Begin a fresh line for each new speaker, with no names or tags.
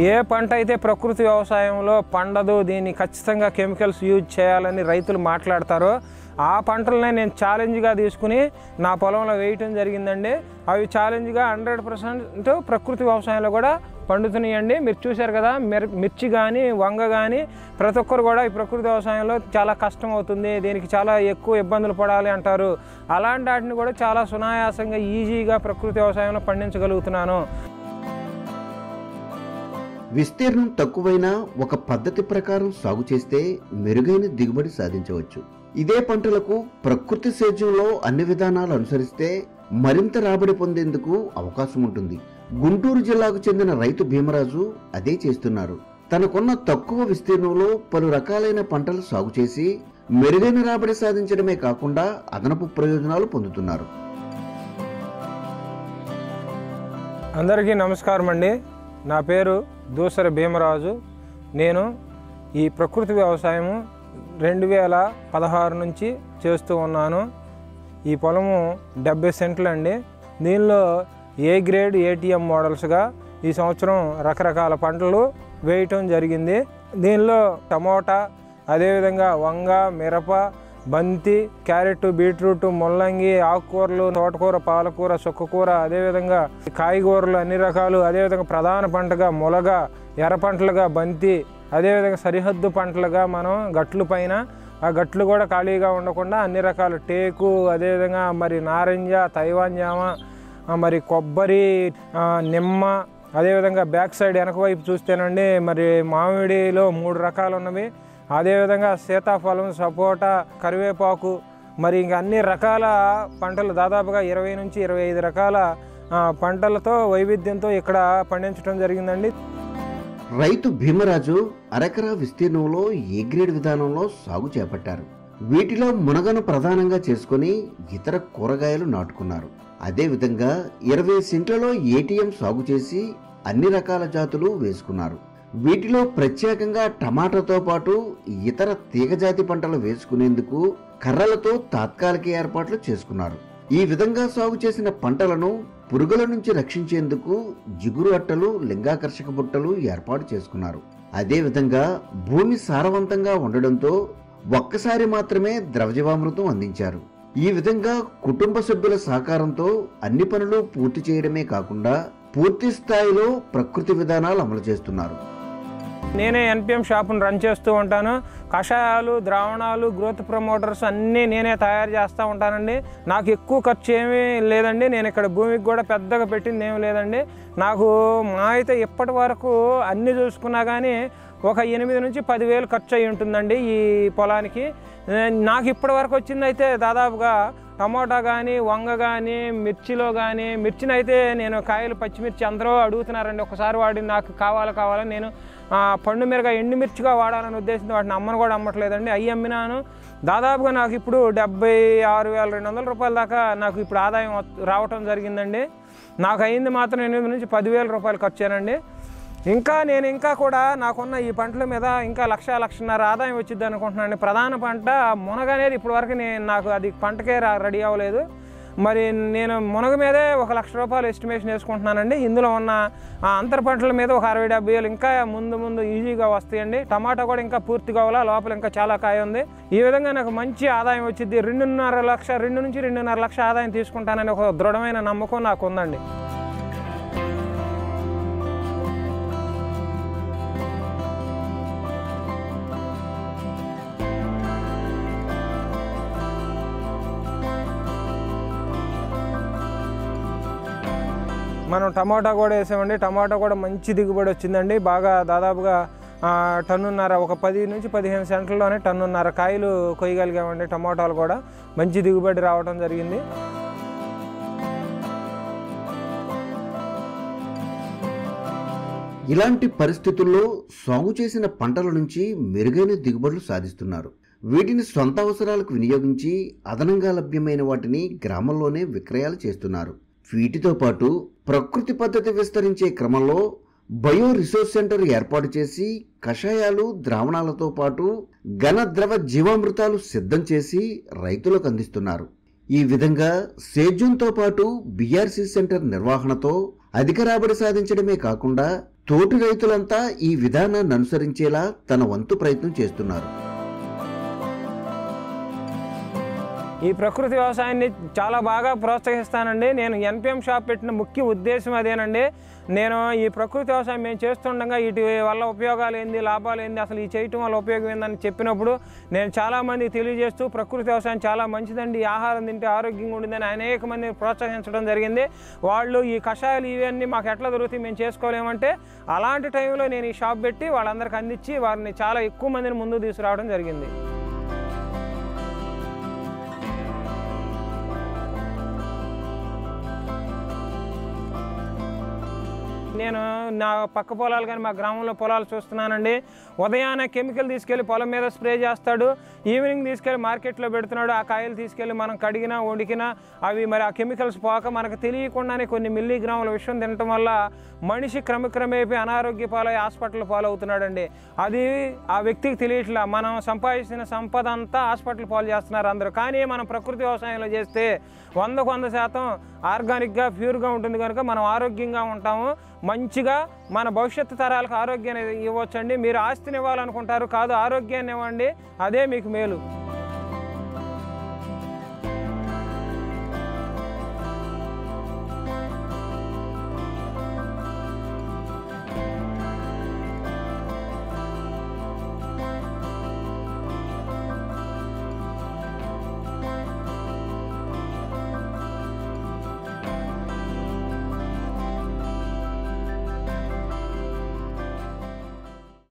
ఏ పంట అయితే ప్రకృతి వ్యవసాయంలో పండదు, దీన్ని ఖచ్చితంగా కెమికల్స్ యూజ్ చేయాలని రైతులు మాట్లాడతారో ఆ పంటలనే నేను ఛాలెంజ్గా తీసుకుని నా పొలంలో వేయటం జరిగిందండి. అవి ఛాలెంజ్గా 100% ప్రకృతి వ్యవసాయంలో కూడా పండుతున్నాయండి. మీరు చూశారు కదా, మిర్చి కానీ వంగ కానీ ప్రతి ఒక్కరు కూడా ఈ ప్రకృతి వ్యవసాయంలో చాలా కష్టం అవుతుంది, దీనికి చాలా ఎక్కువ ఇబ్బందులు పడాలి అంటారు. అలాంటి వాటిని కూడా చాలా సునాయాసంగా ఈజీగా ప్రకృతి వ్యవసాయంలో పండించగలుగుతున్నాను.
విస్తీర్ణం తక్కువైనా ఒక పద్ధతి ప్రకారం సాగు చేస్తే మెరుగైన దిగుబడి సాధించవచ్చు. ఇదే పంటలకు ప్రకృతి సేద్యంలో అన్ని విధానాలు అనుసరిస్తే మరింత రాబడి పొందేందుకు అవకాశం ఉంటుంది. గుంటూరు జిల్లాకు చెందిన రైతు భీమరాజు అదే చేస్తున్నారు. తనకున్న తక్కువ విస్తీర్ణంలో పలు రకాలైన పంటలు సాగు చేసి మెరుగైన రాబడి సాధించడమే కాకుండా అదనపు ప్రయోజనాలు పొందుతున్నారు.
అందరికీ నమస్కారం అండి. నా పేరు దూసరి భీమరాజు. నేను ఈ ప్రకృతి వ్యవసాయం 2016 నుంచి చేస్తూ ఉన్నాను. ఈ పొలము 70 సెంట్లు అండి. దీనిలో ఏ గ్రేడ్ ఏటీఎం మోడల్స్గా ఈ సంవత్సరం రకరకాల పంటలు వేయటం జరిగింది. దీనిలో టమోటా, అదేవిధంగా వంగ, మిరప, బంతి, క్యారెట్, బీట్రూట్, ముల్లంగి, ఆకుకూరలు, తోటకూర, పాలకూర, చుక్కకూర, అదేవిధంగా కాయగూరలు అన్ని రకాలు, అదేవిధంగా ప్రధాన పంటగా ములగ, ఎర్ర పంటలుగా బంతి, అదేవిధంగా సరిహద్దు పంటలుగా మనం గట్లు పైన ఆ గట్లు కూడా ఖాళీగా ఉండకుండా అన్ని రకాల టేకు, అదేవిధంగా మరి నారింజ, తైవాన్ జామ, మరి కొబ్బరి, నిమ్మ, అదేవిధంగా బ్యాక్ సైడ్ వెనక వైపు చూస్తేనండి మరి మామిడిలో 3 రకాలు ఉన్నవి, అదేవిధంగా సీతాఫలం, సపోటా, కరివేపాకు, మరి ఇంకా అన్ని రకాల పంటలు దాదాపుగా 20 నుంచి 25 రకాల పంటలతో వైవిధ్యంతో ఇక్కడ పండించడం జరిగిందండి.
రైతు భీమరాజు అరెకరా విస్తీర్ణంలో ఏ గ్రేడ్ విధానంలో సాగు చేపట్టారు. వీటిలో మునగను ప్రధానంగా చేసుకుని ఇతర కూరగాయలు నాటుకున్నారు. అదేవిధంగా 20 సెంట్లలో ఏటీఎం సాగు చేసి అన్ని రకాల జాతులు వేసుకున్నారు. వీటిలో ప్రత్యేకంగా టమాటాతో పాటు ఇతర తీగజాతి పంటలు వేసుకునేందుకు కర్రలతో తాత్కాలిక ఏర్పాట్లు చేసుకున్నారు. ఈ విధంగా సాగు చేసిన పంటలను పురుగుల నుంచి రక్షించేందుకు జిగురు అట్టలు, లింగాకర్షక బుట్టలు ఏర్పాటు చేసుకున్నారు. అదేవిధంగా భూమి సారవంతంగా ఉండడంతో ఒక్కసారి మాత్రమే ద్రవజీవామృతం అందించారు. ఈ విధంగా కుటుంబ సభ్యుల సహకారంతో అన్ని పనులు పూర్తి చేయడమే కాకుండా పూర్తి స్థాయిలో ప్రకృతి విధానాలు అమలు చేస్తున్నారు.
నేనే ఎన్పిఎం షాపును రన్ చేస్తూ ఉంటాను. కషాయాలు, ద్రావణాలు, గ్రోత్ ప్రమోటర్స్ అన్నీ నేనే తయారు చేస్తూ ఉంటానండి. నాకు ఎక్కువ ఖర్చు ఏమీ లేదండి. నేను ఇక్కడ భూమికి కూడా పెద్దగా పెట్టింది ఏమీ లేదండి. నాకు మా అయితే ఇప్పటి వరకు అన్నీ చూసుకున్నా కానీ ఒక 8 నుంచి 10,000 ఖర్చు అయి ఉంటుందండి ఈ పొలానికి. నాకు ఇప్పటి వరకు వచ్చింది అయితే దాదాపుగా టమోటా కానీ, వంగ కానీ, మిర్చిలో కానీ, మిర్చినైతే నేను కాయలు పచ్చిమిర్చి అందరూ అడుగుతున్నారండి, ఒకసారి వాడి నాకు కావాలని నేను పండు మిరగా ఎండుమిర్చిగా వాడాలని ఉద్దేశంతో వాటిని అమ్మను కూడా అమ్మట్లేదండి. అవి అమ్మినాను. దాదాపుగా నాకు ఇప్పుడు 76,200 రూపాయల దాకా నాకు ఇప్పుడు ఆదాయం రావటం జరిగిందండి. నాకు అయింది మాత్రం 8 నుంచి 10,000 రూపాయలు ఖర్చేనండి. నేను ఇంకా కూడా నాకున్న ఈ పంటల మీద ఇంకా 1,00,000-1,50,000 ఆదాయం వచ్చింది అనుకుంటున్నాను. ప్రధాన పంట మునగ అనేది ఇప్పటి వరకు నాకు అది పంటకే రెడీ అవ్వలేదు. మరి నేను మునగ మీదే 1,00,000 రూపాయలు ఎస్టిమేషన్ వేసుకుంటున్నానండి. ఇందులో ఉన్న అంతర పంటల మీద ఒక 60,000-70,000 ఇంకా ముందు ఈజీగా వస్తాయండి. టమాటా కూడా ఇంకా పూర్తిగా అవ్వాలా, లోపల ఇంకా చాలా కాయ ఉంది. ఈ విధంగా నాకు మంచి ఆదాయం వచ్చింది. 2.5 లక్ష 2 నుంచి 2.5 లక్ష ఆదాయం తీసుకుంటానని ఒక దృఢమైన నమ్మకం నాకు ఉందండి. మనం టమాటా కూడా వేసామండి. టమాటా కూడా మంచి దిగుబడి వచ్చిందండి. బాగా దాదాపుగా టన్నున్నర, ఒక 10 నుంచి 15 సెంట్లలోనే టన్నున్నర కాయలు కొయ్యగలిగామండి. టమోటాలు కూడా మంచి దిగుబడి రావడం జరిగింది.
ఇలాంటి పరిస్థితుల్లో సాగు చేసిన పంటల నుంచి మెరుగైన దిగుబడులు సాధిస్తున్నారు. వీటిని సొంత అవసరాలకు వినియోగించి అదనంగా లభ్యమైన వాటిని గ్రామంలోనే విక్రయాలు చేస్తున్నారు. వీటితో పాటు ప్రకృతి పద్ధతి విస్తరించే క్రమంలో బయో రిసోర్స్ సెంటర్ ఏర్పాటు చేసి కషాయాలు, ద్రావణాలతో పాటు ఘన ద్రవ జీవామృతాలు సిద్ధం చేసి రైతులకు అందిస్తున్నారు. ఈ విధంగా సేద్యంతో పాటు BRC సెంటర్ నిర్వహణతో అధిక రాబడి సాధించడమే కాకుండా తోటి రైతులంతా ఈ విధానాన్ని అనుసరించేలా తన వంతు ప్రయత్నం చేస్తున్నారు.
ఈ ప్రకృతి వ్యవసాయాన్ని చాలా బాగా ప్రోత్సహిస్తానండి. నేను NPM షాప్ పెట్టిన ముఖ్య ఉద్దేశం అదేనండి. నేను ఈ ప్రకృతి వ్యవసాయం మేము చేస్తుండగా వీటి వల్ల ఉపయోగాలు ఏంది, లాభాలు ఏంది, అసలు ఈ చేయటం వల్ల ఉపయోగం ఏందని చెప్పినప్పుడు నేను చాలామందికి తెలియజేస్తూ ప్రకృతి వ్యవసాయం చాలా మంచిదండి, ఆహారం తింటే ఆరోగ్యంగా ఉండిందని అనేక మందిని ప్రోత్సహించడం జరిగింది. వాళ్ళు ఈ కషాయాలు ఇవన్నీ మాకు ఎట్లా దొరుకుతాయి, మేము చేసుకోలేమంటే అలాంటి టైంలో నేను ఈ షాప్ పెట్టి వాళ్ళందరికీ అందించి వారిని చాలా ఎక్కువ మందిని ముందుకు తీసుకురావడం జరిగింది. నేను నా పక్క పొలాలు కానీ మా గ్రామంలో పొలాలు చూస్తున్నానండి. ఉదయాన్నే కెమికల్ తీసుకెళ్ళి పొలం మీద స్ప్రే చేస్తాడు, ఈవినింగ్ తీసుకెళ్ళి మార్కెట్లో పెడుతున్నాడు. ఆ కాయలు తీసుకెళ్ళి మనం కడిగినా వండికినా అవి మరి ఆ కెమికల్స్ పోక మనకు తెలియకుండానే కొన్ని మిల్లీగ్రాముల విషయం తినటం వల్ల మనిషి క్రమక్రమేపీ అనారోగ్య పాలై హాస్పిటల్ పాలవుతున్నాడండి. అది ఆ వ్యక్తికి తెలియట్లా. మనం సంపాదించిన సంపద అంతా హాస్పిటల్ పాలు చేస్తున్నారు అందరూ. కానీ మనం ప్రకృతి వ్యవసాయంలో చేస్తే 100% ఆర్గానిక్గా ప్యూర్గా ఉంటుంది కనుక మనం ఆరోగ్యంగా ఉంటాము. మంచిగా మన భవిష్యత్తు తరాలకు ఆరోగ్యాన్ని ఇవ్వచ్చండి. మీరు ఆస్తిని ఇవ్వాలనుకుంటారు, కాదు ఆరోగ్యాన్ని ఇవ్వండి, అదే మీకు మేలు.